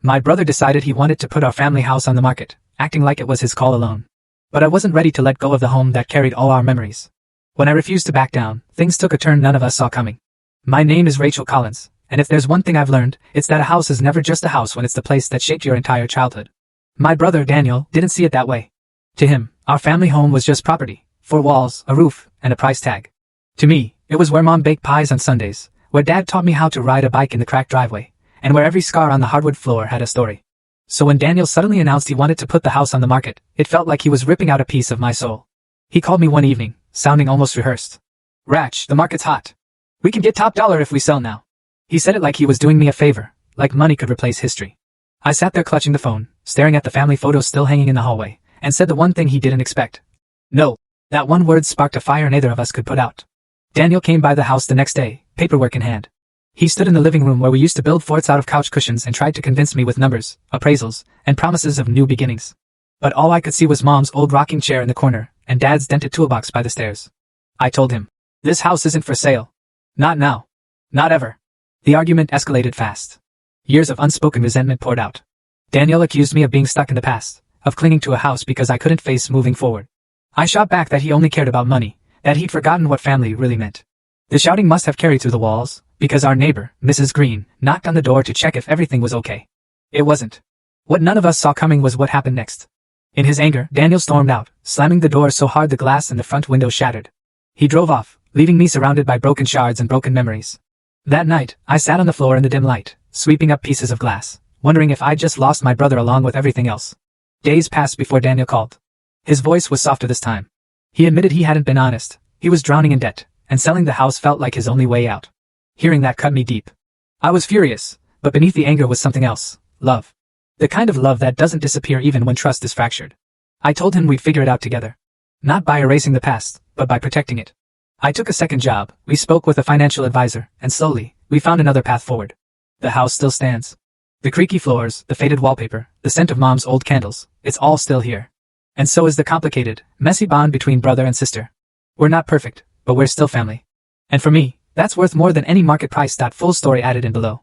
My brother decided he wanted to put our family house on the market, acting like it was his call alone. But I wasn't ready to let go of the home that carried all our memories. When I refused to back down, things took a turn none of us saw coming. My name is Rachel Collins, and if there's one thing I've learned, it's that a house is never just a house when it's the place that shaped your entire childhood. My brother, Daniel, didn't see it that way. To him, our family home was just property, 4 walls, a roof, and a price tag. To me, it was where Mom baked pies on Sundays, where Dad taught me how to ride a bike in the cracked driveway, and where every scar on the hardwood floor had a story. So when Daniel suddenly announced he wanted to put the house on the market, it felt like he was ripping out a piece of my soul. He called me one evening, sounding almost rehearsed. "Rach, the market's hot. We can get top dollar if we sell now." He said it like he was doing me a favor, like money could replace history. I sat there clutching the phone, staring at the family photos still hanging in the hallway, and said the one thing he didn't expect. No. That one word sparked a fire neither of us could put out. Daniel came by the house the next day, paperwork in hand. He stood in the living room where we used to build forts out of couch cushions and tried to convince me with numbers, appraisals, and promises of new beginnings. But all I could see was Mom's old rocking chair in the corner, and Dad's dented toolbox by the stairs. I told him, "This house isn't for sale. Not now. Not ever." The argument escalated fast. Years of unspoken resentment poured out. Daniel accused me of being stuck in the past, of clinging to a house because I couldn't face moving forward. I shot back that he only cared about money, that he'd forgotten what family really meant. The shouting must have carried through the walls, because our neighbor, Mrs. Green, knocked on the door to check if everything was okay. It wasn't. What none of us saw coming was what happened next. In his anger, Daniel stormed out, slamming the door so hard the glass in the front window shattered. He drove off, leaving me surrounded by broken shards and broken memories. That night, I sat on the floor in the dim light, sweeping up pieces of glass, wondering if I'd just lost my brother along with everything else. Days passed before Daniel called. His voice was softer this time. He admitted he hadn't been honest. He was drowning in debt, and selling the house felt like his only way out. Hearing that cut me deep. I was furious, but beneath the anger was something else. Love. The kind of love that doesn't disappear even when trust is fractured. I told him we'd figure it out together. Not by erasing the past, but by protecting it. I took a second job, we spoke with a financial advisor, and slowly, we found another path forward. The house still stands. The creaky floors, the faded wallpaper, the scent of Mom's old candles, it's all still here. And so is the complicated, messy bond between brother and sister. We're not perfect, but we're still family. And for me, that's worth more than any market price. Full story added in below.